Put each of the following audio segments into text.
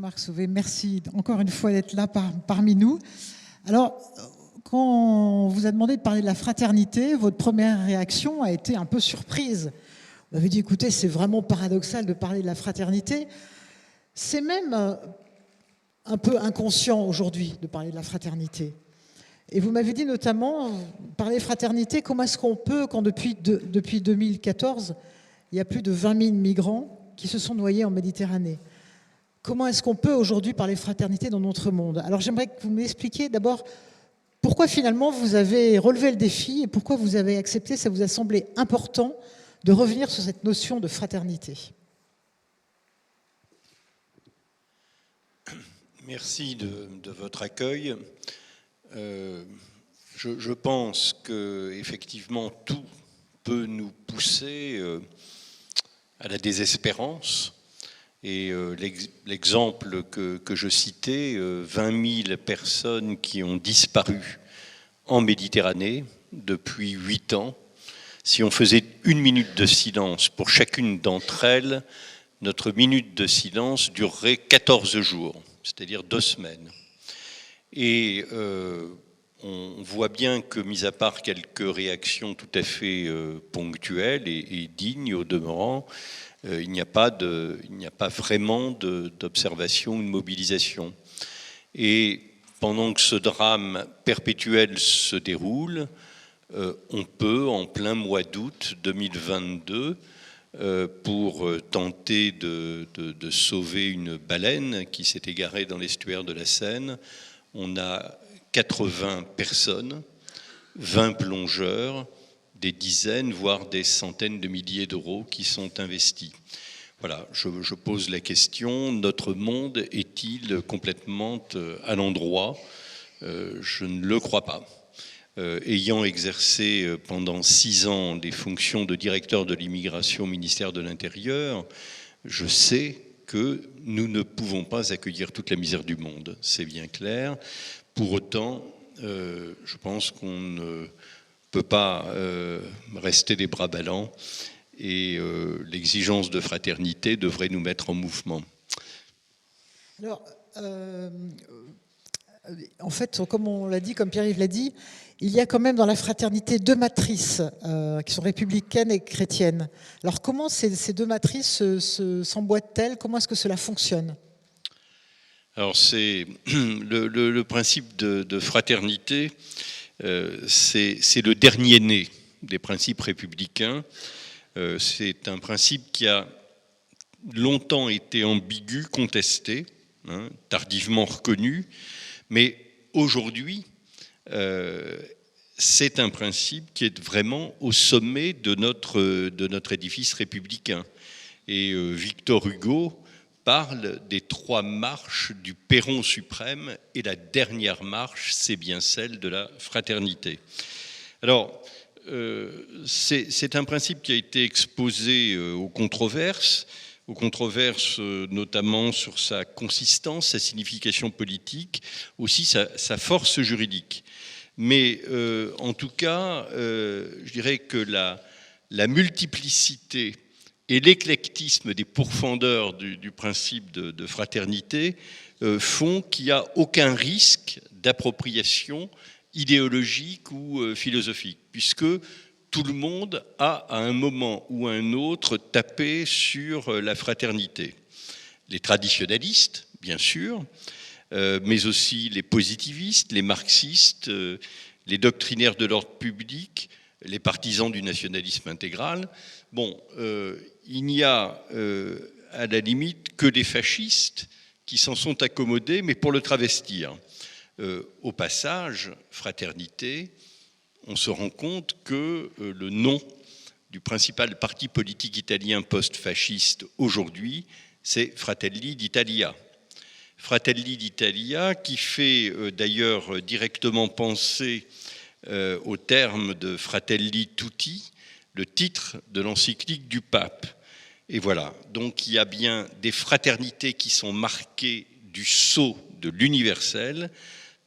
Jean-Marc Sauvé, merci encore une fois d'être là parmi nous. Alors, quand on vous a demandé de parler de la fraternité, votre première réaction a été un peu surprise. Vous avez dit, écoutez, c'est vraiment paradoxal de parler de la fraternité. C'est même un peu inconscient aujourd'hui de parler de la fraternité. Et vous m'avez dit notamment, parler de fraternité, comment est-ce qu'on peut, quand depuis 2014, il y a plus de 20 000 migrants qui se sont noyés en Méditerranée. Comment est-ce qu'on peut aujourd'hui parler de fraternité dans notre monde? Alors j'aimerais que vous m'expliquiez d'abord pourquoi finalement vous avez relevé le défi et pourquoi vous avez accepté, ça vous a semblé important de revenir sur cette notion de fraternité. Merci de votre accueil. Je pense qu'effectivement tout peut nous pousser à la désespérance. Et l'exemple que je citais, 20 000 personnes qui ont disparu en Méditerranée depuis 8 ans, si on faisait 1 minute de silence pour chacune d'entre elles, notre minute de silence durerait 14 jours, c'est-à-dire 2 semaines. Et on voit bien que, mis à part quelques réactions tout à fait ponctuelles et dignes au demeurant, il n'y a pas vraiment d'observation ou de mobilisation. Et pendant que ce drame perpétuel se déroule, on peut, en plein mois d'août 2022, pour tenter de sauver une baleine qui s'est égarée dans l'estuaire de la Seine, on a 80 personnes, 20 plongeurs, des dizaines, voire des centaines de milliers d'euros qui sont investis. Voilà, je pose la question, notre monde est-il complètement à l'endroit? Je ne le crois pas. Ayant exercé pendant 6 ans des fonctions de directeur de l'immigration au ministère de l'Intérieur, je sais que nous ne pouvons pas accueillir toute la misère du monde, c'est bien clair. Pour autant, je pense qu'on ne peut pas rester les bras ballants et l'exigence de fraternité devrait nous mettre en mouvement. Alors, en fait, comme on l'a dit, comme Pierre-Yves l'a dit, il y a quand même dans la fraternité 2 matrices qui sont républicaines et chrétiennes. Alors comment ces 2 matrices s'emboîtent-elles? Comment est-ce que cela fonctionne? Alors c'est le principe de fraternité, c'est le dernier né des principes républicains. C'est un principe qui a longtemps été ambigu, contesté, tardivement reconnu, mais aujourd'hui, c'est un principe qui est vraiment au sommet de notre édifice républicain. Et Victor Hugo parle des 3 marches du perron suprême, et la dernière marche, c'est bien celle de la fraternité. Alors, c'est un principe qui a été exposé aux controverses notamment sur sa consistance, sa signification politique, aussi sa force juridique. Mais en tout cas, je dirais que la multiplicité et l'éclectisme des pourfendeurs du principe de fraternité font qu'il n'y a aucun risque d'appropriation idéologique ou philosophique, puisque tout le monde a, à un moment ou à un autre, tapé sur la fraternité. Les traditionalistes, bien sûr, mais aussi les positivistes, les marxistes, les doctrinaires de l'ordre public, les partisans du nationalisme intégral. Bon, il n'y a à la limite que des fascistes qui s'en sont accommodés, mais pour le travestir. Au passage, fraternité, on se rend compte que le nom du principal parti politique italien post-fasciste aujourd'hui, c'est Fratelli d'Italia. Fratelli d'Italia qui fait d'ailleurs directement penser au terme de Fratelli Tutti, le titre de l'encyclique du pape. Et voilà, donc il y a bien des fraternités qui sont marquées du sceau de l'universel,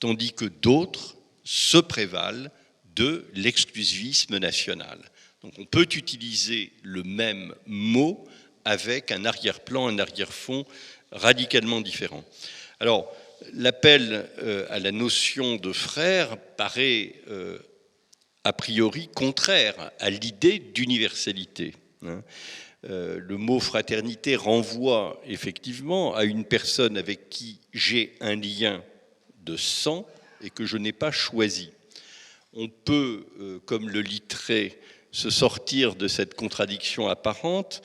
tandis que d'autres se prévalent de l'exclusivisme national. Donc on peut utiliser le même mot avec un arrière-plan, un arrière-fond radicalement différent. Alors, l'appel à la notion de frère paraît a priori contraire à l'idée d'universalité. Le mot fraternité renvoie effectivement à une personne avec qui j'ai un lien de sang et que je n'ai pas choisi. On peut, comme le Littré, se sortir de cette contradiction apparente.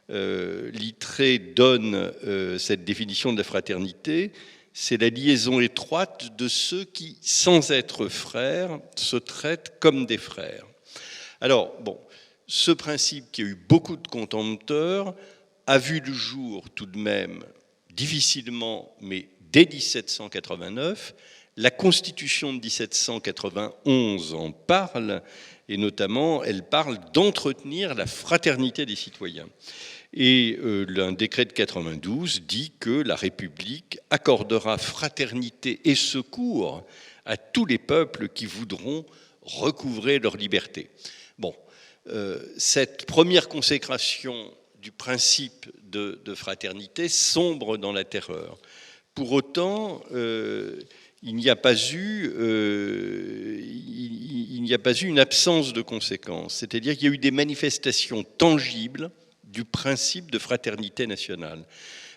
Littré donne cette définition de la fraternité: c'est la liaison étroite de ceux qui, sans être frères, se traitent comme des frères. Alors, bon, ce principe qui a eu beaucoup de contempteurs a vu le jour tout de même difficilement, mais dès 1789. La Constitution de 1791 en parle, et notamment, elle parle d'entretenir la fraternité des citoyens. Et un décret de 92 dit que la République accordera fraternité et secours à tous les peuples qui voudront recouvrer leur liberté. Bon, cette première consécration du principe de fraternité sombre dans la terreur. Pour autant, il n'y a pas eu une absence de conséquences. C'est-à-dire qu'il y a eu des manifestations tangibles du principe de fraternité nationale.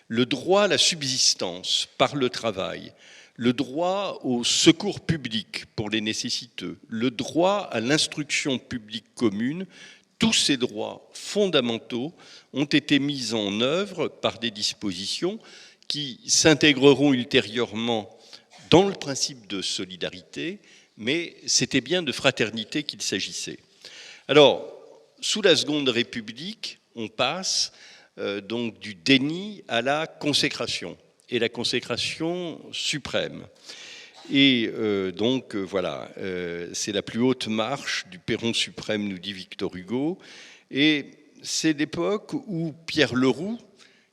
Le droit à la subsistance par le travail, le droit au secours public pour les nécessiteux, le droit à l'instruction publique commune, tous ces droits fondamentaux ont été mis en œuvre par des dispositions qui s'intégreront ultérieurement dans le principe de solidarité, mais c'était bien de fraternité qu'il s'agissait. Alors, sous la Seconde République, on passe donc du déni à la consécration, et la consécration suprême. Et voilà, c'est la plus haute marche du perron suprême, nous dit Victor Hugo. Et c'est l'époque où Pierre Leroux,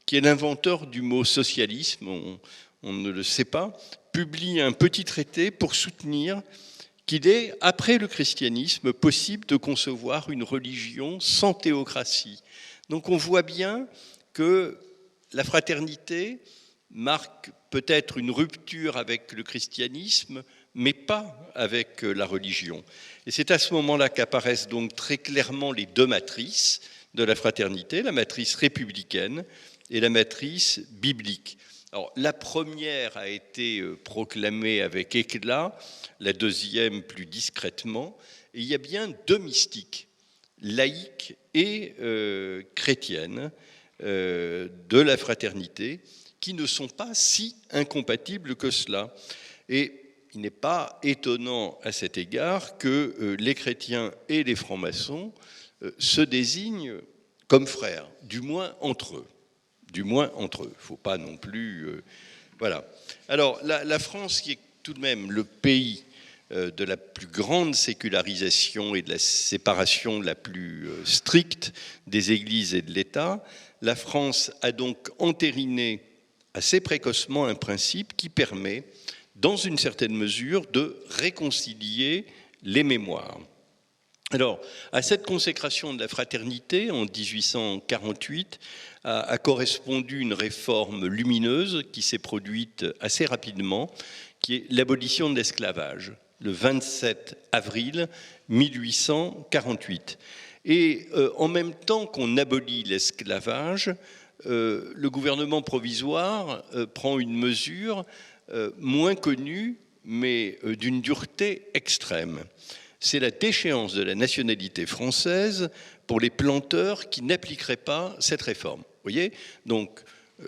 qui est l'inventeur du mot socialisme, on ne le sait pas, publie un petit traité pour soutenir qu'il est, après le christianisme, possible de concevoir une religion sans théocratie. Donc on voit bien que la fraternité marque peut-être une rupture avec le christianisme, mais pas avec la religion. Et c'est à ce moment-là qu'apparaissent donc très clairement les deux matrices de la fraternité, la matrice républicaine et la matrice biblique. Alors, la première a été proclamée avec éclat, la deuxième plus discrètement, et il y a bien deux mystiques, laïques et chrétiennes, de la fraternité, qui ne sont pas si incompatibles que cela. Et il n'est pas étonnant à cet égard que les chrétiens et les francs-maçons se désignent comme frères, du moins entre eux. Du moins entre eux. Il ne faut pas non plus... voilà. Alors, la France, qui est tout de même le pays de la plus grande sécularisation et de la séparation la plus stricte des églises et de l'État, la France a donc entériné assez précocement un principe qui permet, dans une certaine mesure, de réconcilier les mémoires. Alors, à cette consécration de la fraternité, en 1848, a correspondu une réforme lumineuse qui s'est produite assez rapidement, qui est l'abolition de l'esclavage, le 27 avril 1848. Et en même temps qu'on abolit l'esclavage, le gouvernement provisoire prend une mesure moins connue, mais d'une dureté extrême. C'est la déchéance de la nationalité française pour les planteurs qui n'appliqueraient pas cette réforme. Vous voyez ? Donc,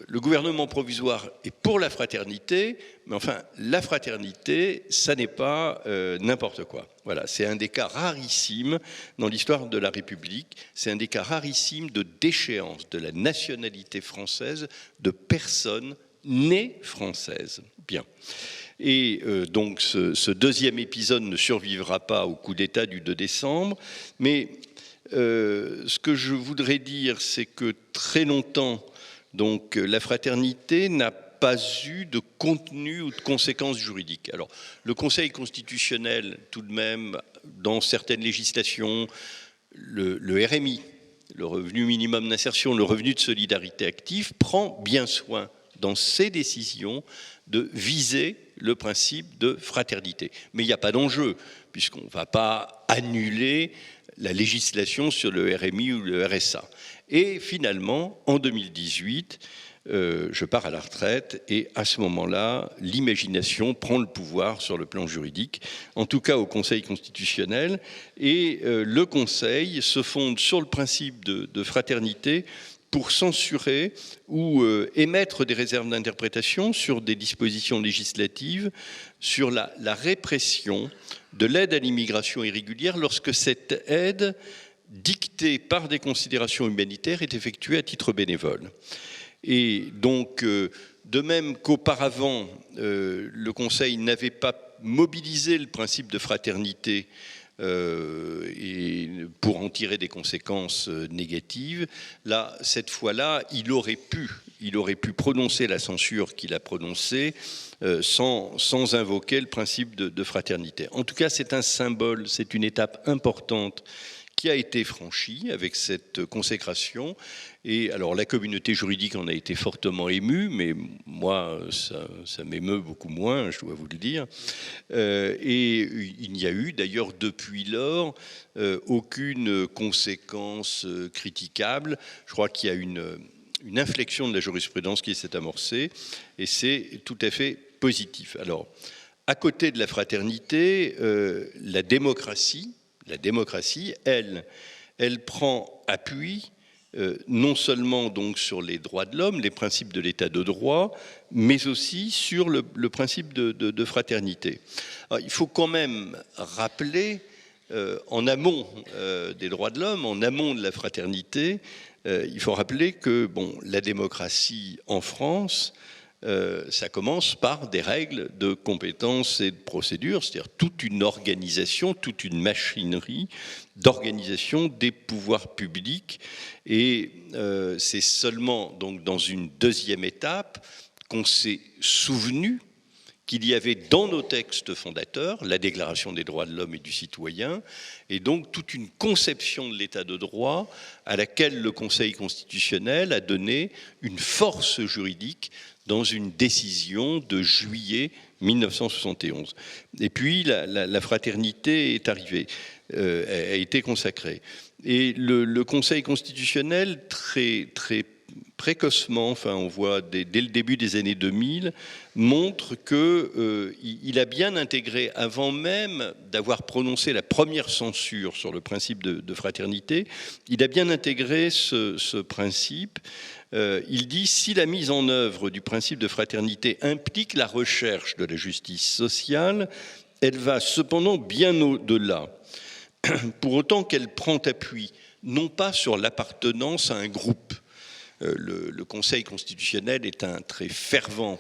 le gouvernement provisoire est pour la fraternité, mais enfin, la fraternité, ça n'est pas n'importe quoi. Voilà, c'est un des cas rarissimes dans l'histoire de la République, c'est un des cas rarissimes de déchéance de la nationalité française de personnes nées françaises. Bien. Et donc ce deuxième épisode ne survivra pas au coup d'État du 2 décembre, mais ce que je voudrais dire, c'est que très longtemps, donc, la fraternité n'a pas eu de contenu ou de conséquences juridiques. Alors, le Conseil constitutionnel, tout de même, dans certaines législations, le RMI le revenu minimum d'insertion, le revenu de solidarité active, prend bien soin dans ses décisions de viser le principe de fraternité. Mais il n'y a pas d'enjeu, puisqu'on ne va pas annuler la législation sur le RMI ou le RSA. Et finalement, en 2018, je pars à la retraite et à ce moment-là, l'imagination prend le pouvoir sur le plan juridique, en tout cas au Conseil constitutionnel, et le Conseil se fonde sur le principe de fraternité pour censurer ou émettre des réserves d'interprétation sur des dispositions législatives sur la répression de l'aide à l'immigration irrégulière lorsque cette aide, dictée par des considérations humanitaires, est effectuée à titre bénévole. Et donc, de même qu'auparavant, le Conseil n'avait pas mobilisé le principe de fraternité et pour en tirer des conséquences négatives, là, cette fois-là, il aurait pu prononcer la censure qu'il a prononcée sans invoquer le principe de fraternité. En tout cas, c'est un symbole, c'est une étape importante qui a été franchie avec cette consécration. Et alors la communauté juridique en a été fortement émue, mais moi ça m'émeut beaucoup moins, je dois vous le dire. Et il n'y a eu d'ailleurs depuis lors aucune conséquence critiquable. Je crois qu'il y a une inflexion de la jurisprudence qui s'est amorcée, et c'est tout à fait positif. Alors, à côté de la fraternité, la démocratie, elle prend appui non seulement donc sur les droits de l'homme, les principes de l'état de droit, mais aussi sur le principe de fraternité. Alors, il faut quand même rappeler, en amont des droits de l'homme, en amont de la fraternité, il faut rappeler que la démocratie en France, ça commence par des règles de compétences et de procédures, c'est-à-dire toute une organisation, toute une machinerie d'organisation des pouvoirs publics. Et c'est seulement donc dans une deuxième étape qu'on s'est souvenu qu'il y avait dans nos textes fondateurs la Déclaration des droits de l'homme et du citoyen, et donc toute une conception de l'état de droit à laquelle le Conseil constitutionnel a donné une force juridique dans une décision de juillet 1971. Et puis la fraternité est arrivée, a été consacrée. Et le Conseil constitutionnel, très précocement, enfin on voit dès le début des années 2000, montre qu'il a bien intégré, avant même d'avoir prononcé la première censure sur le principe de fraternité, il a bien intégré ce principe. Il dit « Si la mise en œuvre du principe de fraternité implique la recherche de la justice sociale, elle va cependant bien au-delà, pour autant qu'elle prend appui non pas sur l'appartenance à un groupe. » Le Conseil constitutionnel est un très fervent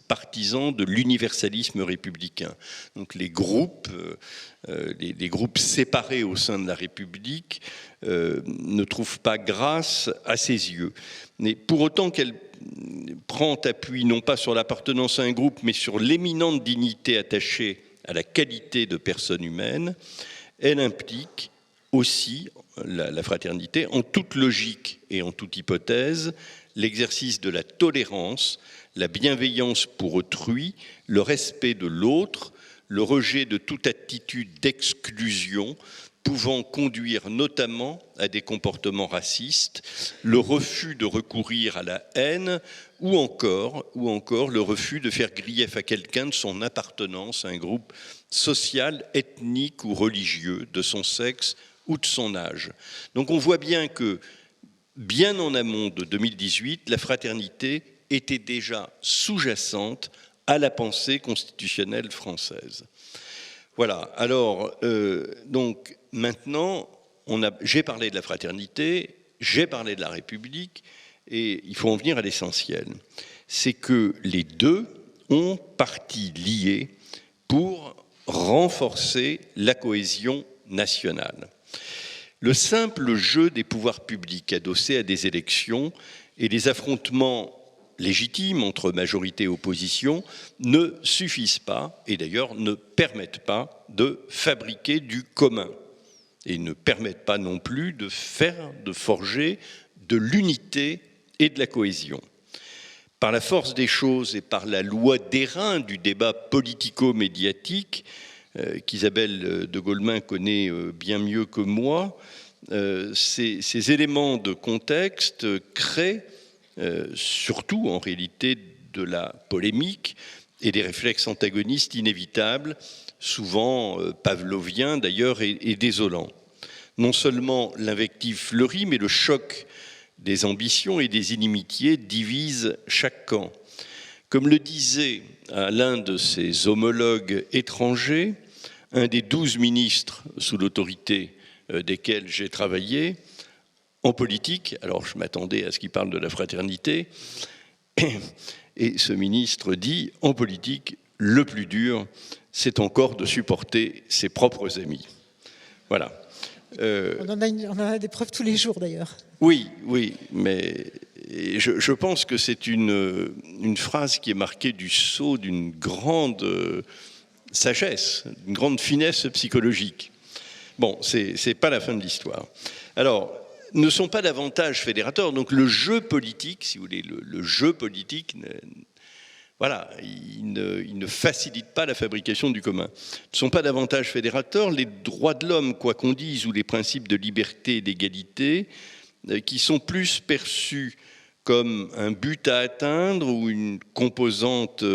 partisan de l'universalisme républicain. Donc les groupes séparés au sein de la République ne trouvent pas grâce à ses yeux. Mais pour autant qu'elle prend appui non pas sur l'appartenance à un groupe, mais sur l'éminente dignité attachée à la qualité de personne humaine, elle implique aussi la fraternité, en toute logique et en toute hypothèse, l'exercice de la tolérance, la bienveillance pour autrui, le respect de l'autre, le rejet de toute attitude d'exclusion pouvant conduire notamment à des comportements racistes, le refus de recourir à la haine ou encore le refus de faire grief à quelqu'un de son appartenance à un groupe social, ethnique ou religieux, de son sexe ou de son âge. Donc on voit bien que, bien en amont de 2018, la fraternité était déjà sous-jacente à la pensée constitutionnelle française. Voilà, alors, donc maintenant, j'ai parlé de la fraternité, j'ai parlé de la République, et il faut en venir à l'essentiel. C'est que les deux ont partie liée pour renforcer la cohésion nationale. Le simple jeu des pouvoirs publics adossés à des élections et des affrontements légitimes entre majorité et opposition ne suffisent pas, et d'ailleurs ne permettent pas de fabriquer du commun. et ne permettent pas non plus de forger de l'unité et de la cohésion. Par la force des choses et par la loi d'airain du débat politico-médiatique, qu'Isabelle de Golemin connaît bien mieux que moi, ces éléments de contexte créent surtout en réalité de la polémique et des réflexes antagonistes inévitables, souvent pavloviens d'ailleurs et désolants. Non seulement l'invective fleurit, mais le choc des ambitions et des inimitiés divise chaque camp. Comme le disait à l'un de ses homologues étrangers, un des 12 ministres sous l'autorité desquels j'ai travaillé, en politique, alors je m'attendais à ce qu'il parle de la fraternité, et ce ministre dit, en politique, le plus dur, c'est encore de supporter ses propres amis. Voilà. On en a des preuves tous les jours d'ailleurs. Oui, mais je pense que c'est une phrase qui est marquée du sceau d'une grande sagesse, d'une grande finesse psychologique. Bon, c'est pas la fin de l'histoire. Alors, ne sont pas davantage fédérateurs, donc le jeu politique, si vous voulez, le jeu politique, voilà, il ne facilite pas la fabrication du commun. Ne sont pas davantage fédérateurs les droits de l'homme, quoi qu'on dise, ou les principes de liberté et d'égalité, qui sont plus perçus comme un but à atteindre ou une composante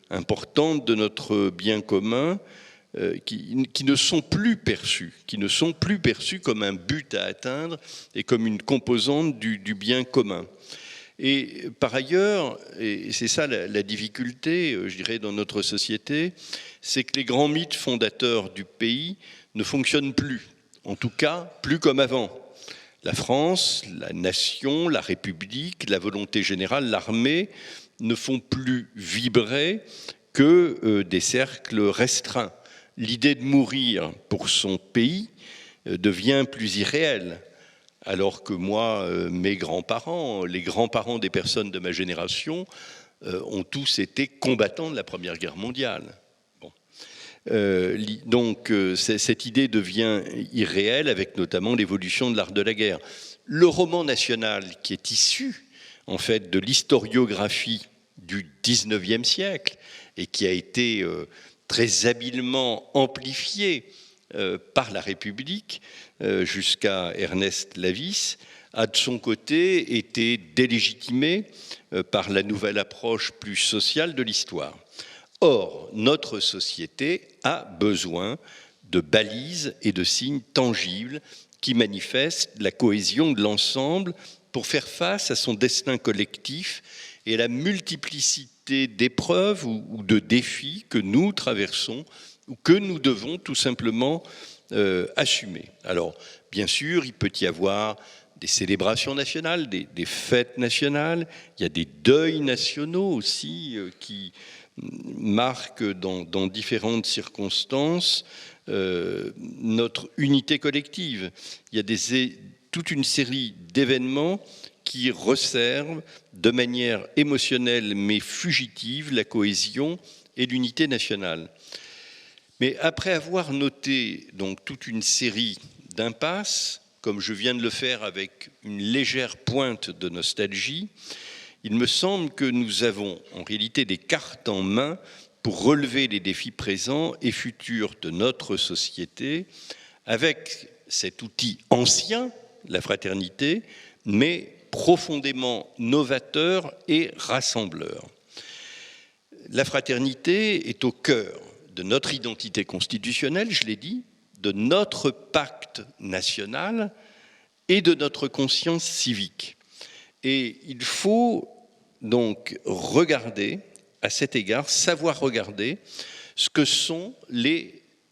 importante de notre bien commun, qui ne sont plus perçus comme un but à atteindre et comme une composante du bien commun. Et par ailleurs, et c'est ça la difficulté, je dirais, dans notre société, c'est que les grands mythes fondateurs du pays ne fonctionnent plus, en tout cas plus comme avant. La France, la nation, la République, la volonté générale, l'armée ne font plus vibrer que des cercles restreints. L'idée de mourir pour son pays devient plus irréelle. Alors que moi, mes grands-parents, les grands-parents des personnes de ma génération, ont tous été combattants de la Première Guerre mondiale. Bon. Donc cette idée devient irréelle avec notamment l'évolution de l'art de la guerre. Le roman national qui est issu en fait de l'historiographie du XIXe siècle et qui a été très habilement amplifié par la République jusqu'à Ernest Lavis, a de son côté été délégitimé par la nouvelle approche plus sociale de l'histoire. Or, notre société a besoin de balises et de signes tangibles qui manifestent la cohésion de l'ensemble pour faire face à son destin collectif et à la multiplicité d'épreuves ou de défis que nous traversons ou que nous devons tout simplement assumer. Alors, bien sûr, il peut y avoir des célébrations nationales, des fêtes nationales, il y a des deuils nationaux aussi qui marquent dans différentes circonstances notre unité collective. Il y a toute une série d'événements qui resservent de manière émotionnelle mais fugitive la cohésion et l'unité nationale. Mais après avoir noté donc toute une série d'impasses, comme je viens de le faire avec une légère pointe de nostalgie, il me semble que nous avons en réalité des cartes en main pour relever les défis présents et futurs de notre société avec cet outil ancien, la fraternité, mais profondément novateur et rassembleur. La fraternité est au cœur de notre identité constitutionnelle, je l'ai dit, de notre pacte national et de notre conscience civique. Et il faut donc regarder, à cet égard, savoir regarder ce que sont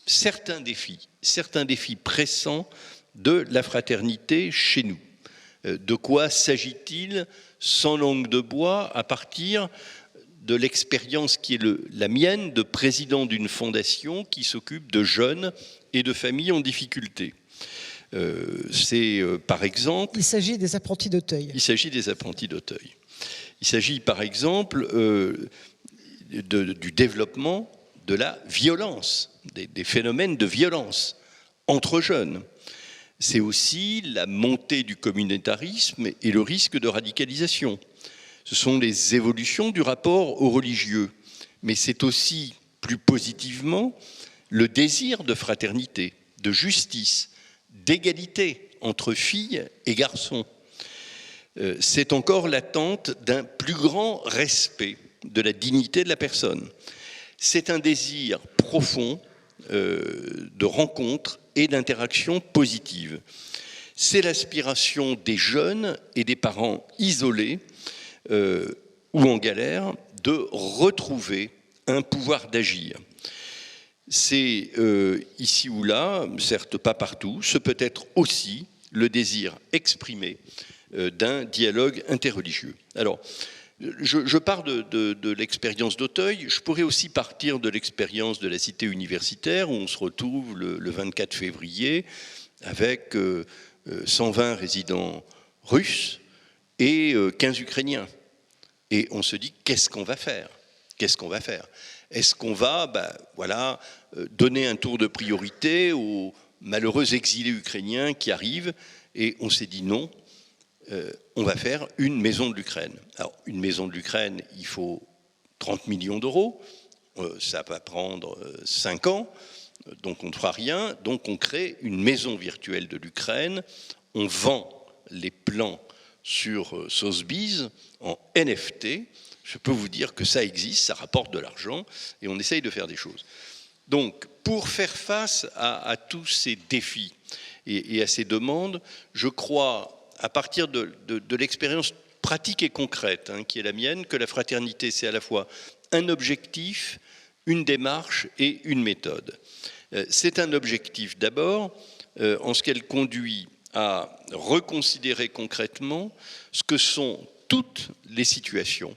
certains défis pressants de la fraternité chez nous. De quoi s'agit-il sans langue de bois à partir de l'expérience qui est la mienne de président d'une fondation qui s'occupe de jeunes et de familles en difficulté. Par exemple... Il s'agit des apprentis d'Auteuil. Il s'agit des apprentis d'Auteuil. Il s'agit par exemple du développement de la violence, des phénomènes de violence entre jeunes. C'est aussi la montée du communautarisme et le risque de radicalisation. Ce sont les évolutions du rapport aux religieux, mais c'est aussi, plus positivement, le désir de fraternité, de justice, d'égalité entre filles et garçons. C'est encore l'attente d'un plus grand respect de la dignité de la personne. C'est un désir profond de rencontre et d'interaction positive. C'est l'aspiration des jeunes et des parents isolés ou en galère de retrouver un pouvoir d'agir. C'est ici ou là, certes pas partout, ce peut être aussi le désir exprimé d'un dialogue interreligieux. Alors, je pars de l'expérience d'Auteuil, je pourrais aussi partir de l'expérience de la cité universitaire où on se retrouve le 24 février avec 120 résidents russes et 15 Ukrainiens. Et on se dit, qu'est-ce qu'on va faire ? Qu'est-ce qu'on va faire ? Est-ce qu'on va donner un tour de priorité aux malheureux exilés ukrainiens qui arrivent ? Et on s'est dit non, on va faire une maison de l'Ukraine. Alors, une maison de l'Ukraine, il faut 30 millions d'euros, ça va prendre 5 ans, donc on ne fera rien. Donc on crée une maison virtuelle de l'Ukraine, on vend les plans sur Sotheby's en NFT. Je peux vous dire que ça existe, ça rapporte de l'argent et on essaye de faire des choses. Donc, pour faire face à tous ces défis et à ces demandes, je crois, à partir de l'expérience pratique et concrète qui est la mienne, que la fraternité, c'est à la fois un objectif, une démarche et une méthode. C'est un objectif d'abord, en ce qu'elle conduit à reconsidérer concrètement ce que sont toutes les situations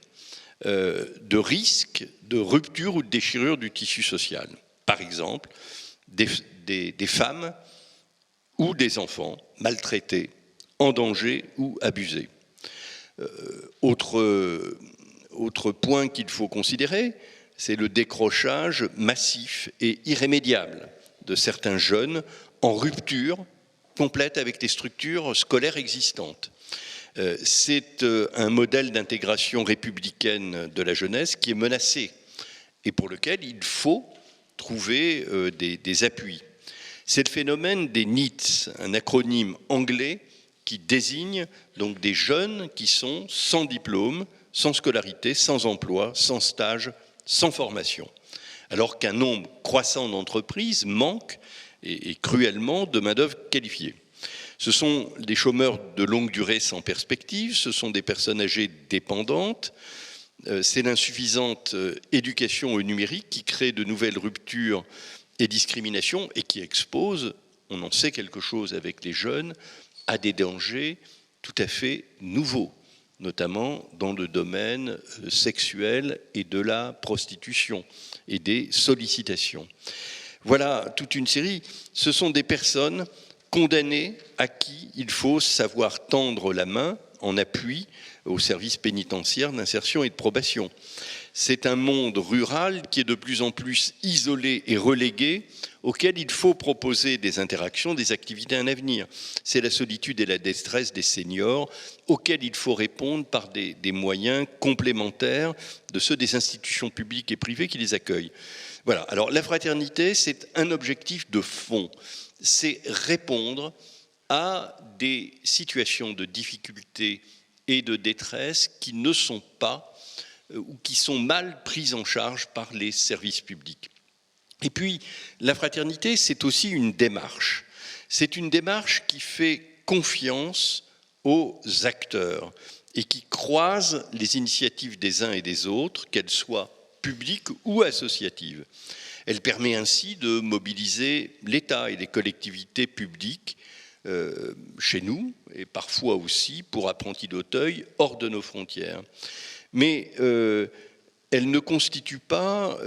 de risque, de rupture ou de déchirure du tissu social. Par exemple, des femmes ou des enfants maltraités, en danger ou abusés. Autre point qu'il faut considérer, c'est le décrochage massif et irrémédiable de certains jeunes en rupture complète avec les structures scolaires existantes. C'est un modèle d'intégration républicaine de la jeunesse qui est menacé et pour lequel il faut trouver des appuis. C'est le phénomène des NEETs, un acronyme anglais qui désigne donc des jeunes qui sont sans diplôme, sans scolarité, sans emploi, sans stage, sans formation. Alors qu'un nombre croissant d'entreprises manque et cruellement de main-d'œuvre qualifiée. Ce sont des chômeurs de longue durée sans perspective, ce sont des personnes âgées dépendantes, c'est l'insuffisante éducation au numérique qui crée de nouvelles ruptures et discriminations et qui expose, on en sait quelque chose avec les jeunes, à des dangers tout à fait nouveaux, notamment dans le domaine sexuel et de la prostitution et des sollicitations. Voilà toute une série. Ce sont des personnes condamnées à qui il faut savoir tendre la main en appui au service pénitentiaire d'insertion et de probation. C'est un monde rural qui est de plus en plus isolé et relégué, auquel il faut proposer des interactions, des activités, un avenir. C'est la solitude et la détresse des seniors, auxquels il faut répondre par des moyens complémentaires de ceux des institutions publiques et privées qui les accueillent. Voilà. Alors la fraternité, c'est un objectif de fond. C'est répondre à des situations de difficulté et de détresse qui ne sont pas ou qui sont mal prises en charge par les services publics. Et puis, la fraternité, c'est aussi une démarche. C'est une démarche qui fait confiance aux acteurs et qui croise les initiatives des uns et des autres, qu'elles soient publiques ou associatives. Elle permet ainsi de mobiliser l'État et les collectivités publiques chez nous, et parfois aussi pour apprentis d'Auteuil, hors de nos frontières. Mais elle ne constitue pas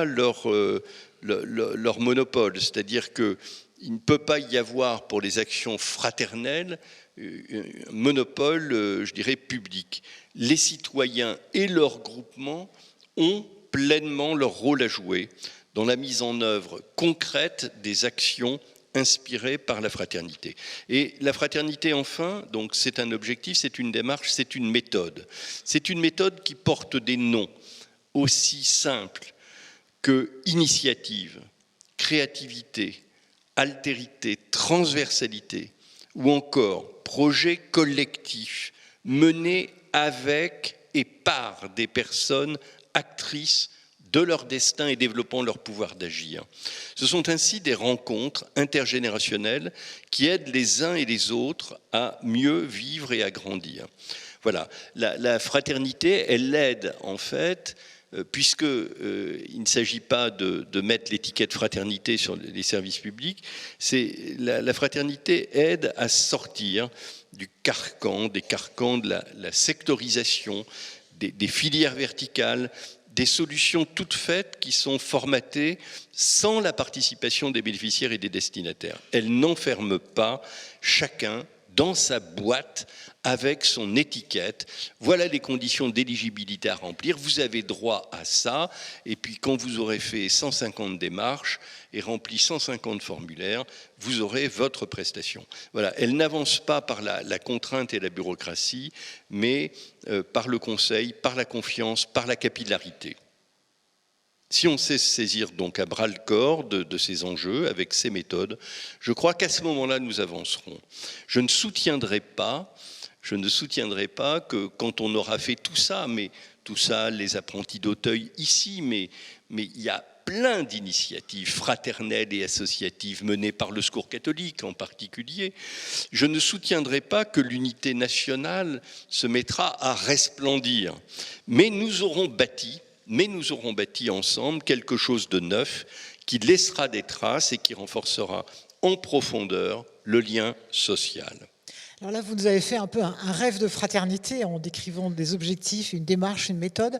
leur monopole, c'est-à-dire qu'il ne peut pas y avoir pour les actions fraternelles un monopole, je dirais, public. Les citoyens et leurs groupements ont pleinement leur rôle à jouer dans la mise en œuvre concrète des actions inspirés par la fraternité. Et la fraternité, enfin, donc c'est un objectif, c'est une démarche, c'est une méthode. C'est une méthode qui porte des noms aussi simples que initiative, créativité, altérité, transversalité, ou encore projet collectif mené avec et par des personnes actrices de leur destin et développant leur pouvoir d'agir. Ce sont ainsi des rencontres intergénérationnelles qui aident les uns et les autres à mieux vivre et à grandir. Voilà, la fraternité, elle aide en fait, puisque il ne s'agit pas de mettre l'étiquette fraternité sur les services publics, la fraternité aide à sortir des carcans de la sectorisation, des filières verticales, des solutions toutes faites qui sont formatées sans la participation des bénéficiaires et des destinataires. Elles n'enferment pas chacun dans sa boîte avec son étiquette. Voilà les conditions d'éligibilité à remplir. Vous avez droit à ça. Et puis quand vous aurez fait 150 démarches et rempli 150 formulaires, vous aurez votre prestation. Voilà. Elle n'avance pas par la contrainte et la bureaucratie, mais par le conseil, par la confiance, par la capillarité. Si on sait se saisir donc à bras-le-corps de ces enjeux, avec ces méthodes, je crois qu'à ce moment-là, nous avancerons. Je ne soutiendrai pas que quand on aura fait tout ça, mais tout ça, les apprentis d'Auteuil ici, mais il y a plein d'initiatives fraternelles et associatives menées par le Secours catholique en particulier, je ne soutiendrai pas que l'unité nationale se mettra à resplendir. Mais nous aurons bâti ensemble quelque chose de neuf qui laissera des traces et qui renforcera en profondeur le lien social. Alors là, vous nous avez fait un peu un rêve de fraternité en décrivant des objectifs, une démarche, une méthode.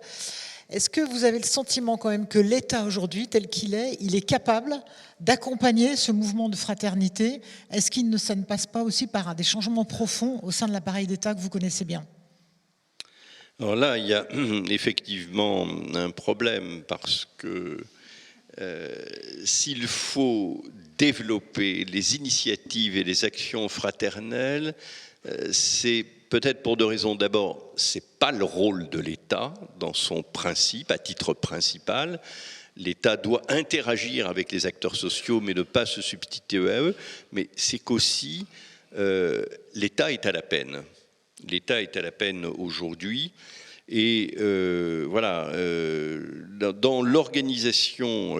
Est-ce que vous avez le sentiment quand même que l'État aujourd'hui, tel qu'il est, il est capable d'accompagner ce mouvement de fraternité? Est-ce qu'il ça ne passe pas aussi par des changements profonds au sein de l'appareil d'État que vous connaissez bien? Alors là, il y a effectivement un problème parce que s'il faut développer les initiatives et les actions fraternelles, c'est peut-être pour deux raisons. D'abord, ce n'est pas le rôle de l'État dans son principe, à titre principal. L'État doit interagir avec les acteurs sociaux, mais ne pas se substituer à eux. Mais c'est qu'aussi, l'État est à la peine. L'État est à la peine aujourd'hui. Et voilà, dans l'organisation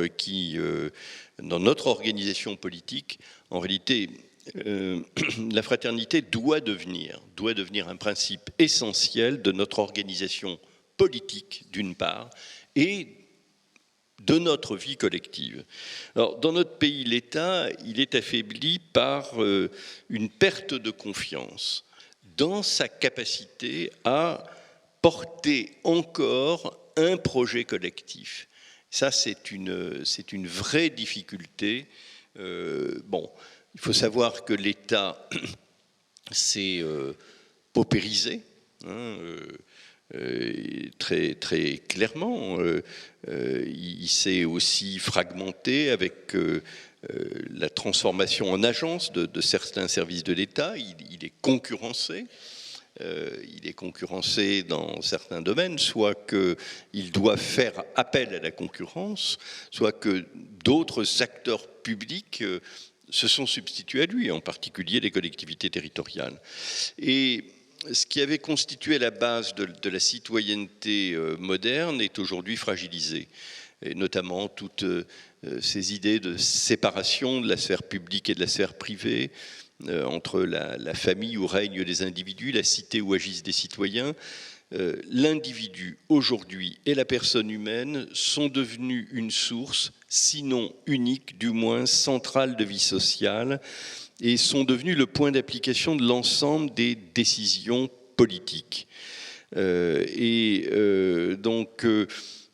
dans notre organisation politique, en réalité, la fraternité doit devenir un principe essentiel de notre organisation politique, d'une part, et de notre vie collective. Alors, dans notre pays, l'État, il est affaibli par une perte de confiance dans sa capacité à porter encore un projet collectif. Ça, c'est une vraie difficulté. Bon, il faut savoir que l'État s'est paupérisé, très, très clairement. Il s'est aussi fragmenté avec la transformation en agence de certains services de l'État. Il est concurrencé. Il est concurrencé dans certains domaines, soit qu'il doit faire appel à la concurrence, soit que d'autres acteurs publics se sont substitués à lui, en particulier les collectivités territoriales. Et ce qui avait constitué la base de la citoyenneté moderne est aujourd'hui fragilisé, et notamment toutes ces idées de séparation de la sphère publique et de la sphère privée, entre la famille où règnent les individus, la cité où agissent des citoyens. L'individu aujourd'hui et la personne humaine sont devenus une source, sinon unique, du moins centrale de vie sociale, et sont devenus le point d'application de l'ensemble des décisions politiques. Donc,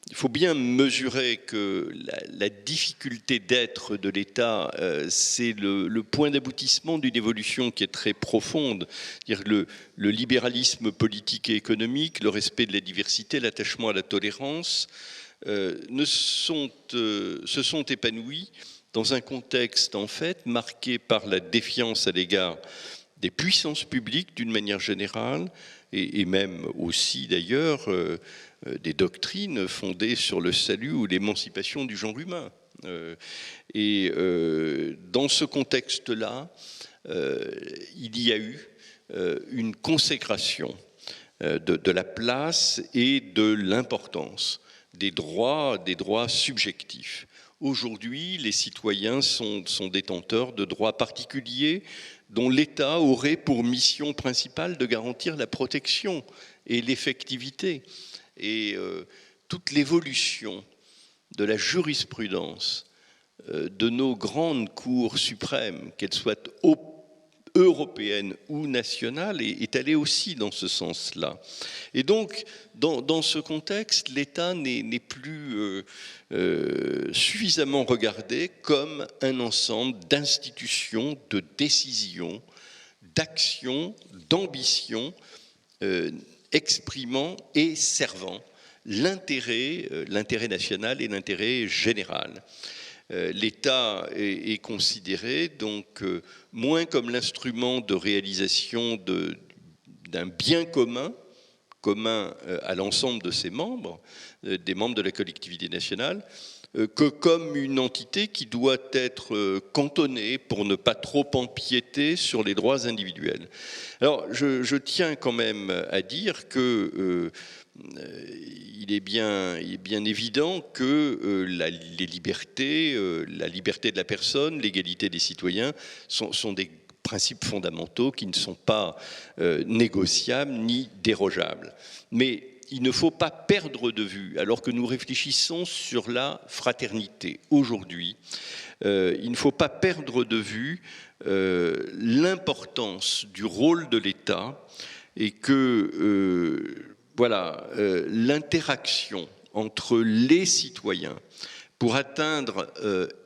il faut bien mesurer que la difficulté d'être de l'État, c'est le point d'aboutissement d'une évolution qui est très profonde. C'est-à-dire le libéralisme politique et économique, le respect de la diversité, l'attachement à la tolérance, se sont épanouis dans un contexte en fait marqué par la défiance à l'égard des puissances publiques d'une manière générale, et même aussi d'ailleurs des doctrines fondées sur le salut ou l'émancipation du genre humain. Dans ce contexte-là, il y a eu une consécration de la place et de l'importance des droits subjectifs. Aujourd'hui, les citoyens sont détenteurs de droits particuliers dont l'État aurait pour mission principale de garantir la protection et l'effectivité. Et toute l'évolution de la jurisprudence de nos grandes cours suprêmes, qu'elles soient européenne ou nationale, est allée aussi dans ce sens-là. Et donc, dans ce contexte, l'État n'est plus suffisamment regardé comme un ensemble d'institutions, de décisions, d'actions, d'ambitions, exprimant et servant l'intérêt national et l'intérêt général. L'État est considéré donc moins comme l'instrument de réalisation d'un bien commun à l'ensemble de ses membres, des membres de la collectivité nationale, que comme une entité qui doit être cantonnée pour ne pas trop empiéter sur les droits individuels. Alors je tiens quand même à dire que il est bien évident que les libertés, la liberté de la personne, l'égalité des citoyens sont des principes fondamentaux qui ne sont pas négociables ni dérogeables. Mais il ne faut pas perdre de vue, alors que nous réfléchissons sur la fraternité aujourd'hui, il ne faut pas perdre de vue l'importance du rôle de l'État et que l'interaction entre les citoyens pour atteindre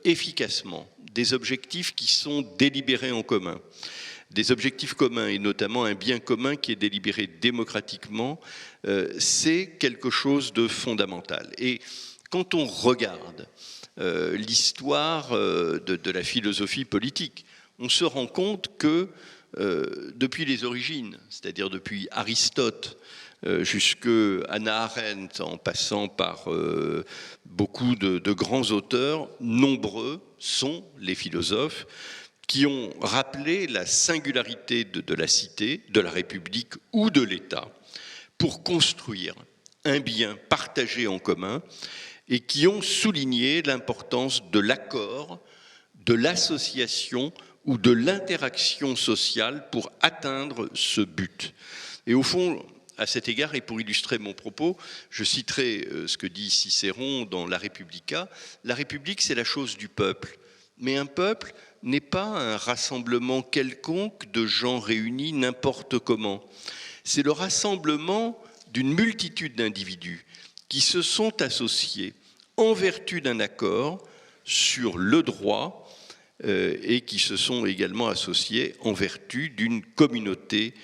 efficacement des objectifs qui sont délibérés en commun, des objectifs communs et notamment un bien commun qui est délibéré démocratiquement, c'est quelque chose de fondamental. Et quand on regarde l'histoire de la philosophie politique, on se rend compte que depuis les origines, c'est-à-dire depuis Aristote, jusque Hannah Arendt, en passant par beaucoup de grands auteurs, nombreux sont les philosophes qui ont rappelé la singularité de la cité, de la République ou de l'État pour construire un bien partagé en commun et qui ont souligné l'importance de l'accord, de l'association ou de l'interaction sociale pour atteindre ce but. Et au fond, à cet égard, et pour illustrer mon propos, je citerai ce que dit Cicéron dans La Repubblica. La République, c'est la chose du peuple. Mais un peuple n'est pas un rassemblement quelconque de gens réunis n'importe comment. C'est le rassemblement d'une multitude d'individus qui se sont associés en vertu d'un accord sur le droit et qui se sont également associés en vertu d'une communauté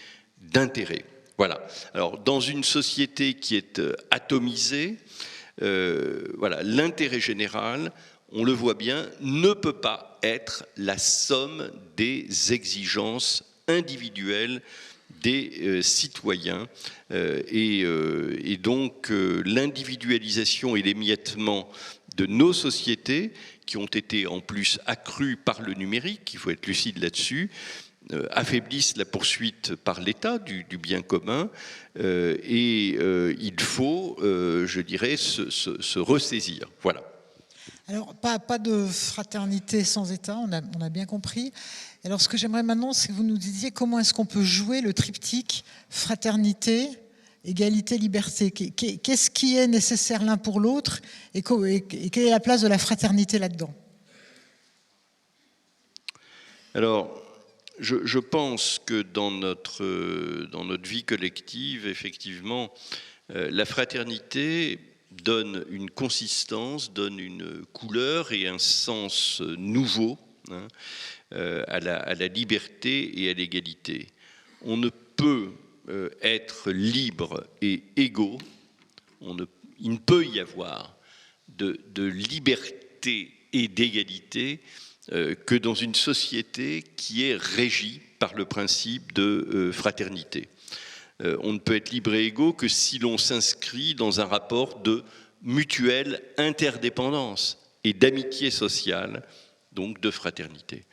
d'intérêts. Voilà. Alors, dans une société qui est atomisée, l'intérêt général, on le voit bien, ne peut pas être la somme des exigences individuelles des citoyens. Et donc, l'individualisation et l'émiettement de nos sociétés, qui ont été en plus accrus par le numérique, il faut être lucide là-dessus, affaiblissent la poursuite par l'État du bien commun il faut, je dirais, se ressaisir. Voilà. Alors, pas de fraternité sans État, on a bien compris. Alors, ce que j'aimerais maintenant, c'est que vous nous disiez comment est-ce qu'on peut jouer le triptyque fraternité, égalité, liberté. Qu'est-ce qui est nécessaire l'un pour l'autre et quelle est la place de la fraternité là-dedans? Alors, je pense que dans notre vie collective, effectivement, la fraternité donne une consistance, donne une couleur et un sens nouveau à la liberté et à l'égalité. On ne peut être libre et égaux, il ne peut y avoir de liberté et d'égalité que dans une société qui est régie par le principe de fraternité. On ne peut être libre et égaux que si l'on s'inscrit dans un rapport de mutuelle interdépendance et d'amitié sociale, donc de fraternité.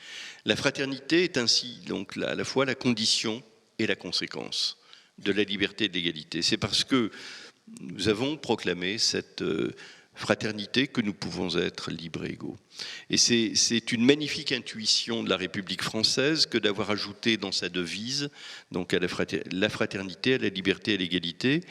La fraternité est ainsi donc à la fois la condition et la conséquence de la liberté et de l'égalité. C'est parce que nous avons proclamé cette fraternité que nous pouvons être libres et égaux. Et c'est une magnifique intuition de la République française que d'avoir ajouté dans sa devise donc à la fraternité, à la liberté et à l'égalité,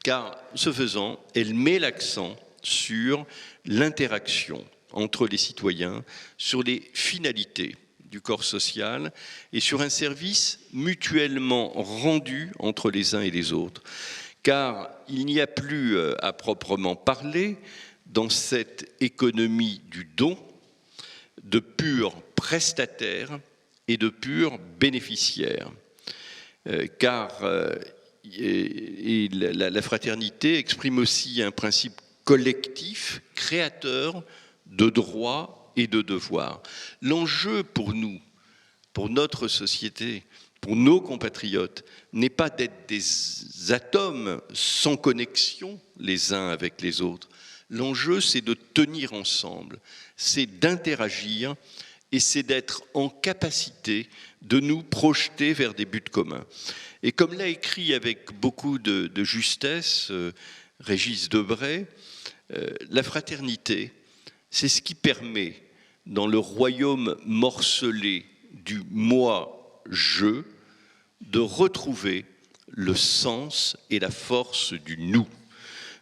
car ce faisant, elle met l'accent sur l'interaction entre les citoyens, sur les finalités du corps social et sur un service mutuellement rendu entre les uns et les autres. Car il n'y a plus à proprement parler dans cette économie du don de purs prestataires et de purs bénéficiaires. Car la fraternité exprime aussi un principe collectif, créateur de droits et de devoirs. L'enjeu pour nous, pour notre société, pour nos compatriotes, n'est pas d'être des atomes sans connexion les uns avec les autres. L'enjeu, c'est de tenir ensemble, c'est d'interagir et c'est d'être en capacité de nous projeter vers des buts communs. Et comme l'a écrit avec beaucoup de justesse Régis Debray, la fraternité, c'est ce qui permet, dans le royaume morcelé du moi-je, de retrouver le sens et la force du nous.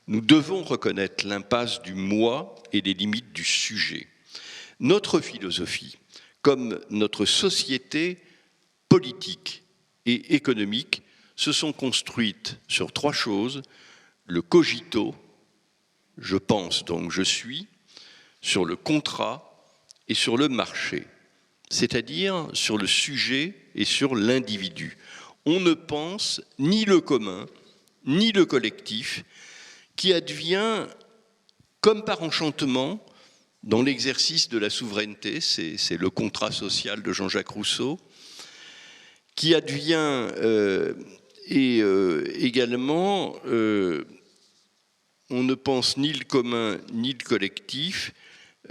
Nous devons reconnaître l'impasse du moi et les limites du sujet. Notre philosophie, comme notre société politique et économique, se sont construites sur trois choses: le cogito, je pense donc je suis, sur le contrat et sur le marché, c'est-à-dire sur le sujet et sur l'individu. On ne pense ni le commun, ni le collectif, qui advient comme par enchantement dans l'exercice de la souveraineté, c'est le contrat social de Jean-Jacques Rousseau, qui advient également, on ne pense ni le commun ni le collectif,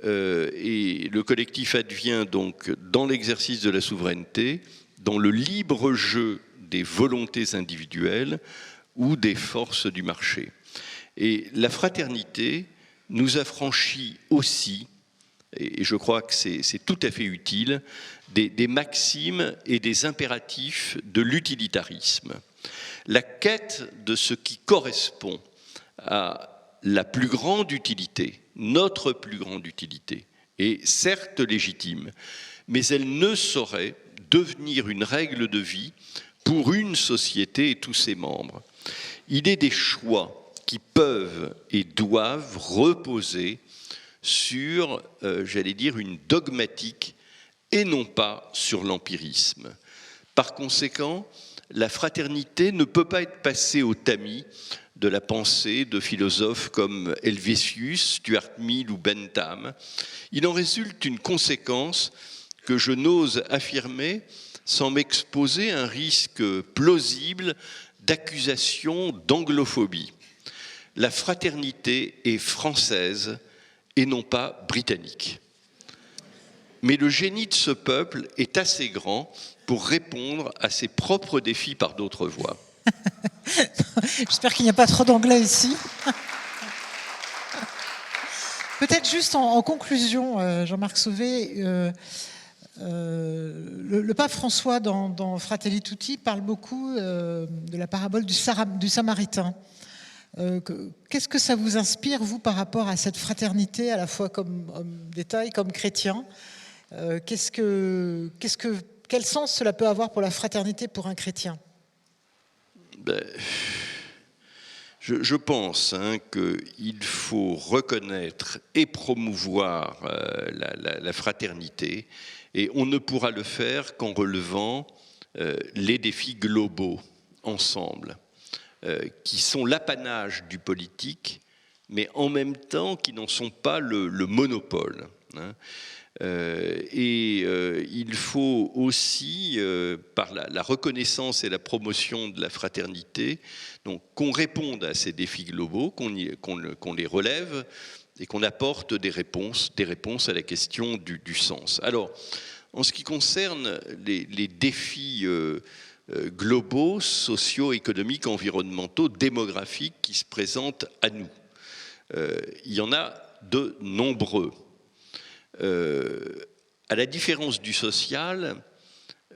et le collectif advient donc dans l'exercice de la souveraineté, dans le libre jeu des volontés individuelles ou des forces du marché. Et la fraternité nous affranchit aussi, et je crois que c'est tout à fait utile, des maximes et des impératifs de l'utilitarisme. La quête de ce qui correspond à la plus grande utilité, notre plus grande utilité, est certes légitime, mais elle ne saurait devenir une règle de vie pour une société et tous ses membres. Il est des choix qui peuvent et doivent reposer sur, j'allais dire, une dogmatique et non pas sur l'empirisme. Par conséquent, la fraternité ne peut pas être passée au tamis de la pensée de philosophes comme Helvétius, Stuart Mill ou Bentham. Il en résulte une conséquence que je n'ose affirmer sans m'exposer à un risque plausible d'accusation d'anglophobie. La fraternité est française et non pas britannique. Mais le génie de ce peuple est assez grand pour répondre à ses propres défis par d'autres voies. J'espère qu'il n'y a pas trop d'anglais ici. Peut-être juste en conclusion, Jean-Marc Sauvé, le pape François dans Fratelli Tutti parle beaucoup de la parabole du Samaritain. Qu'est-ce que ça vous inspire, vous, par rapport à cette fraternité, à la fois comme homme d'État et comme chrétien? Quel sens cela peut avoir pour la fraternité pour un chrétien? Je pense qu'il faut reconnaître et promouvoir la fraternité, et on ne pourra le faire qu'en relevant les défis globaux ensemble, qui sont l'apanage du politique, mais en même temps qui n'en sont pas le monopole. Il faut aussi, par la reconnaissance et la promotion de la fraternité, donc, qu'on réponde à ces défis globaux, qu'on les relève et qu'on apporte des réponses à la question du sens. Alors, en ce qui concerne les défis globaux, sociaux, économiques, environnementaux, démographiques qui se présentent à nous, il y en a de nombreux. À la différence du social,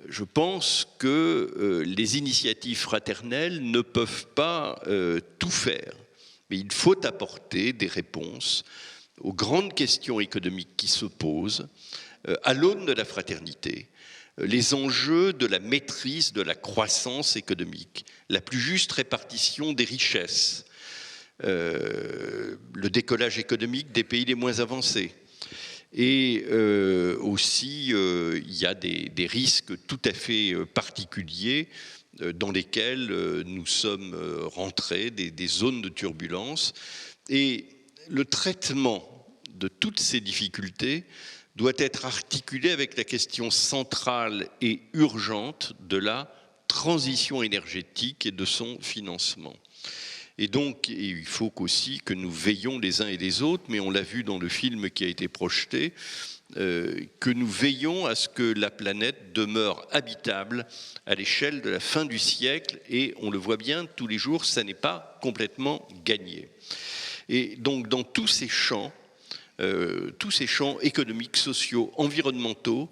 je pense que les initiatives fraternelles ne peuvent pas tout faire. Mais il faut apporter des réponses aux grandes questions économiques qui se posent à l'aune de la fraternité, les enjeux de la maîtrise de la croissance économique, la plus juste répartition des richesses, le décollage économique des pays les moins avancés. Et aussi, il y a des risques tout à fait particuliers dans lesquels nous sommes rentrés, des zones de turbulence. Et le traitement de toutes ces difficultés doit être articulé avec la question centrale et urgente de la transition énergétique et de son financement. Et donc, il faut aussi que nous veillions les uns et les autres, mais on l'a vu dans le film qui a été projeté, que nous veillons à ce que la planète demeure habitable à l'échelle de la fin du siècle. Et on le voit bien, tous les jours, ça n'est pas complètement gagné. Et donc, dans tous ces champs économiques, sociaux, environnementaux,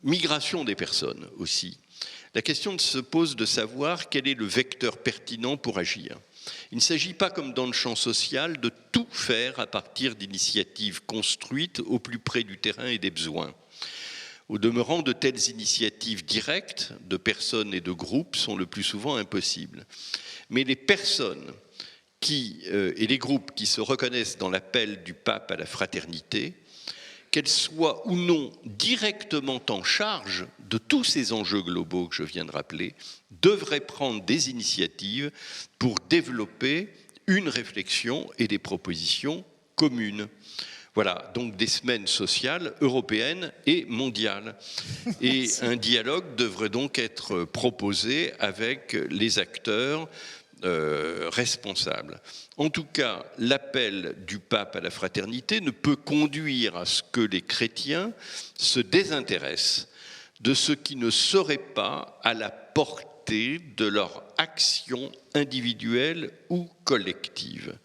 migration des personnes aussi, la question se pose de savoir quel est le vecteur pertinent pour agir. Il ne s'agit pas, comme dans le champ social, de tout faire à partir d'initiatives construites au plus près du terrain et des besoins. Au demeurant, de telles initiatives directes de personnes et de groupes sont le plus souvent impossibles. Mais les personnes et les groupes qui se reconnaissent dans l'appel du pape à la fraternité, qu'elles soient ou non directement en charge de tous ces enjeux globaux que je viens de rappeler, devraient prendre des initiatives pour développer une réflexion et des propositions communes. Voilà, donc des semaines sociales européennes et mondiales. Et un dialogue devrait donc être proposé avec les acteurs responsables. En tout cas, l'appel du pape à la fraternité ne peut conduire à ce que les chrétiens se désintéressent de ce qui ne serait pas à la portée de leur action individuelle ou collective.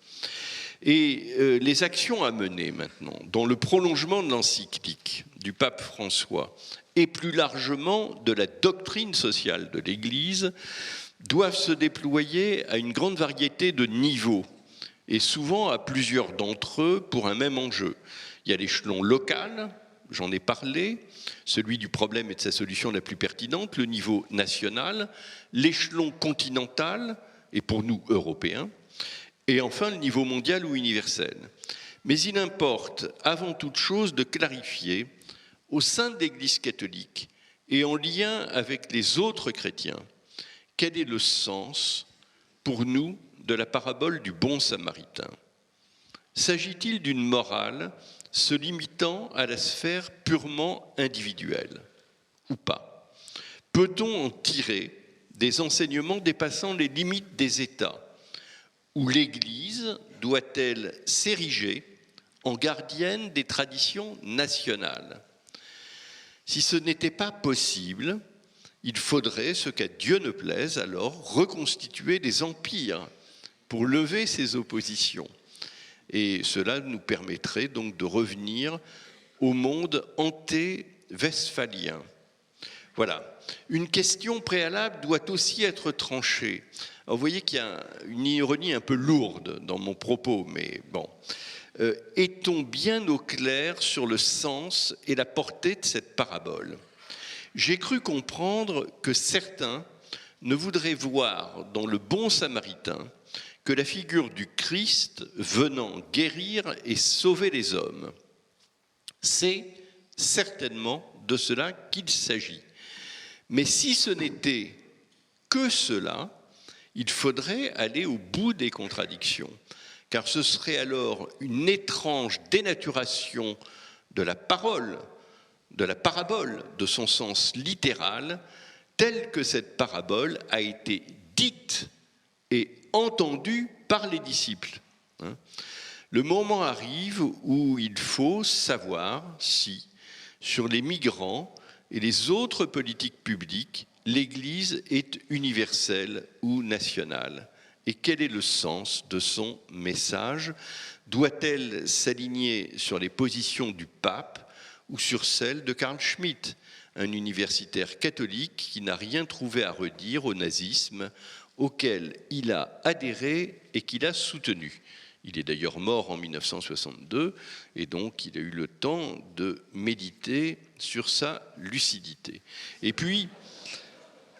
Et les actions à mener maintenant, dans le prolongement de l'encyclique du pape François, et plus largement de la doctrine sociale de l'Église, doivent se déployer à une grande variété de niveaux, et souvent à plusieurs d'entre eux pour un même enjeu. Il y a l'échelon local, j'en ai parlé, celui du problème et de sa solution la plus pertinente, le niveau national, l'échelon continental, et pour nous européens, et enfin le niveau mondial ou universel. Mais il importe avant toute chose de clarifier au sein de l'Église catholique et en lien avec les autres chrétiens, quel est le sens pour nous de la parabole du bon samaritain? S'agit-il d'une morale se limitant à la sphère purement individuelle ou pas? Peut-on en tirer des enseignements dépassant les limites des États, où l'Église doit-elle s'ériger en gardienne des traditions nationales? Si ce n'était pas possible, il faudrait, ce qu'à Dieu ne plaise, alors reconstituer des empires pour lever ces oppositions. Et cela nous permettrait donc de revenir au monde anté-westphalien. Voilà. Une question préalable doit aussi être tranchée. Alors, vous voyez qu'il y a une ironie un peu lourde dans mon propos, mais bon. Est-on bien au clair sur le sens et la portée de cette parabole? J'ai cru comprendre que certains ne voudraient voir dans le bon samaritain que la figure du Christ venant guérir et sauver les hommes. C'est certainement de cela qu'il s'agit. Mais si ce n'était que cela, il faudrait aller au bout des contradictions. car ce serait alors une étrange dénaturation de la parole, de la parabole, de son sens littéral, telle que cette parabole a été dite et entendue par les disciples. Le moment arrive où il faut savoir si, sur les migrants et les autres politiques publiques, l'Église est universelle ou nationale. Et quel est le sens de son message? Doit-elle s'aligner sur les positions du pape ou sur celles de Carl Schmitt, un universitaire catholique qui n'a rien trouvé à redire au nazisme, auquel il a adhéré et qu'il a soutenu? Il est d'ailleurs mort en 1962 et donc il a eu le temps de méditer sur sa lucidité. Et puis,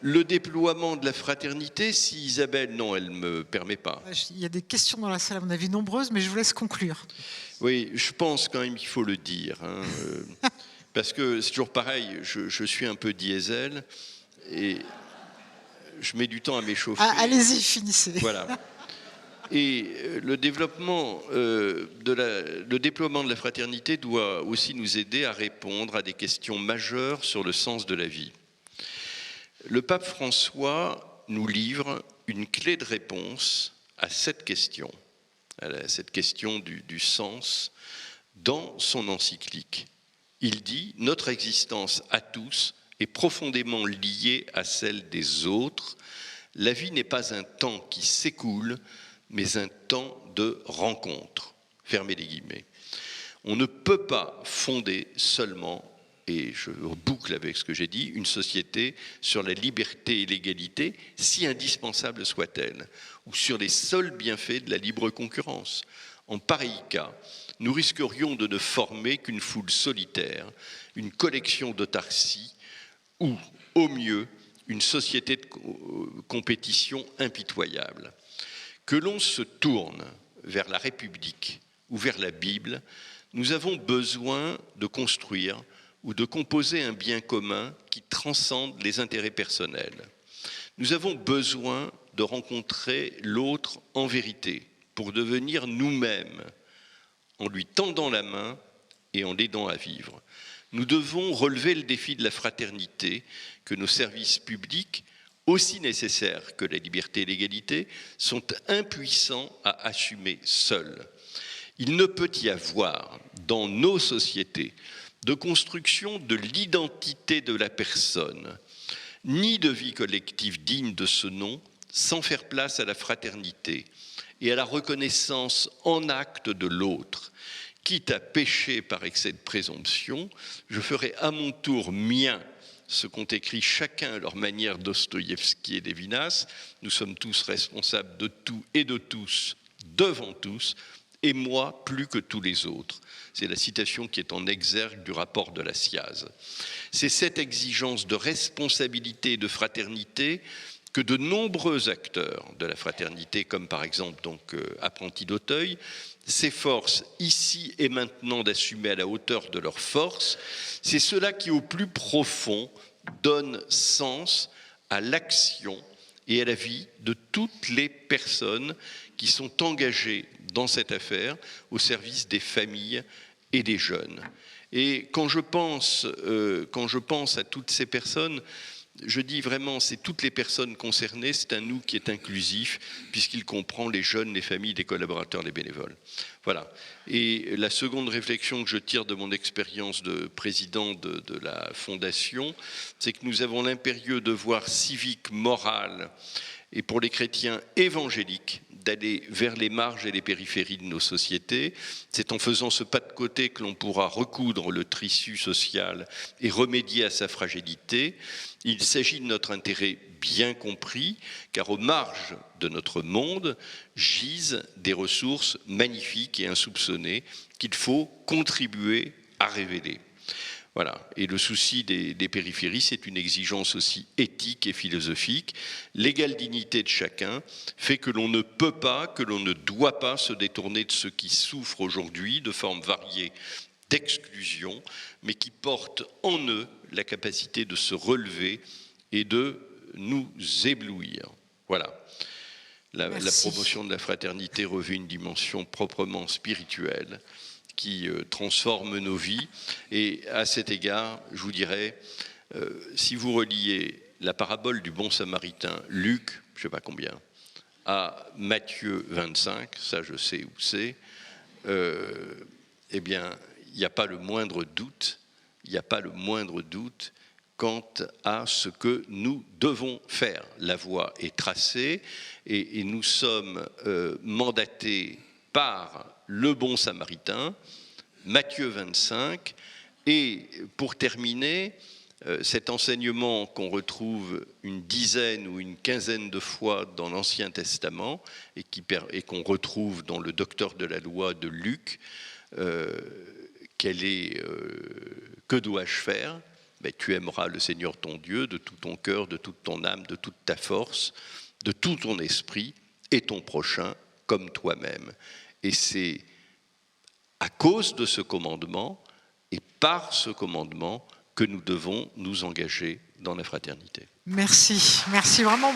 le déploiement de la fraternité, si Isabelle, non, elle ne me permet pas. Il y a des questions dans la salle, à mon avis, nombreuses, mais je vous laisse conclure. Oui, je pense quand même qu'il faut le dire. Parce que c'est toujours pareil, je suis un peu diesel et je mets du temps à m'échauffer. Ah, allez-y, finissez. Voilà. Et le déploiement de la fraternité doit aussi nous aider à répondre à des questions majeures sur le sens de la vie. Le pape François nous livre une clé de réponse à cette question du sens, dans son encyclique. Il dit « Notre existence à tous est profondément liée à celle des autres. La vie n'est pas un temps qui s'écoule, mais un temps de rencontre. » Fermez les guillemets. On ne peut pas fonder seulement, et je boucle avec ce que j'ai dit, une société sur la liberté et l'égalité, si indispensable soit-elle, ou sur les seuls bienfaits de la libre concurrence. En pareil cas, nous risquerions de ne former qu'une foule solitaire, une collection d'autarcie, ou, au mieux, une société de compétition impitoyable. Que l'on se tourne vers la République ou vers la Bible, nous avons besoin de construire ou de composer un bien commun qui transcende les intérêts personnels. Nous avons besoin de rencontrer l'autre en vérité pour devenir nous-mêmes, en lui tendant la main et en l'aidant à vivre. Nous devons relever le défi de la fraternité que nos services publics, aussi nécessaires que la liberté et l'égalité, sont impuissants à assumer seuls. Il ne peut y avoir dans nos sociétés de construction de l'identité de la personne, ni de vie collective digne de ce nom, sans faire place à la fraternité et à la reconnaissance en acte de l'autre. Quitte à pécher par excès de présomption, je ferai à mon tour mien ce qu'ont écrit chacun à leur manière Dostoïevski et Lévinas. Nous sommes tous responsables de tout et de tous, devant tous, et moi plus que tous les autres. C'est la citation qui est en exergue du rapport de la SIAZ. C'est cette exigence de responsabilité et de fraternité que de nombreux acteurs de la fraternité, comme par exemple Apprentis d'Auteuil, s'efforcent ici et maintenant d'assumer à la hauteur de leurs forces. C'est cela qui, au plus profond, donne sens à l'action et à la vie de toutes les personnes qui sont engagées dans cette affaire au service des familles et des jeunes. Et quand je pense à toutes ces personnes, je dis vraiment, c'est toutes les personnes concernées, c'est un nous qui est inclusif, puisqu'il comprend les jeunes, les familles, les collaborateurs, les bénévoles. Voilà. Et la seconde réflexion que je tire de mon expérience de président de la Fondation, c'est que nous avons l'impérieux devoir civique, moral, et pour les chrétiens évangéliques, d'aller vers les marges et les périphéries de nos sociétés. C'est en faisant ce pas de côté que l'on pourra recoudre le tissu social et remédier à sa fragilité. Il s'agit de notre intérêt bien compris, car aux marges de notre monde gisent des ressources magnifiques et insoupçonnées qu'il faut contribuer à révéler. Voilà. Et le souci des périphéries, c'est une exigence aussi éthique et philosophique. L'égale dignité de chacun fait que l'on ne peut pas, que l'on ne doit pas se détourner de ceux qui souffrent aujourd'hui de formes variées d'exclusion, mais qui portent en eux la capacité de se relever et de nous éblouir. Voilà. La promotion de la fraternité revêt une dimension proprement spirituelle qui transforme nos vies. Et à cet égard, je vous dirais, si vous reliez la parabole du bon samaritain, Luc, je ne sais pas combien, à Matthieu 25, ça je sais où c'est, eh bien, il n'y a pas le moindre doute, quant à ce que nous devons faire. La voie est tracée et nous sommes mandatés par le bon samaritain, Matthieu 25, et pour terminer, cet enseignement qu'on retrouve une dizaine ou une quinzaine de fois dans l'Ancien Testament et qu'on retrouve dans le Docteur de la loi de Luc, que dois-je faire ? Ben, tu aimeras le Seigneur ton Dieu de tout ton cœur, de toute ton âme, de toute ta force, de tout ton esprit, et ton prochain comme toi-même. Et c'est à cause de ce commandement et par ce commandement que nous devons nous engager dans la fraternité. Merci vraiment.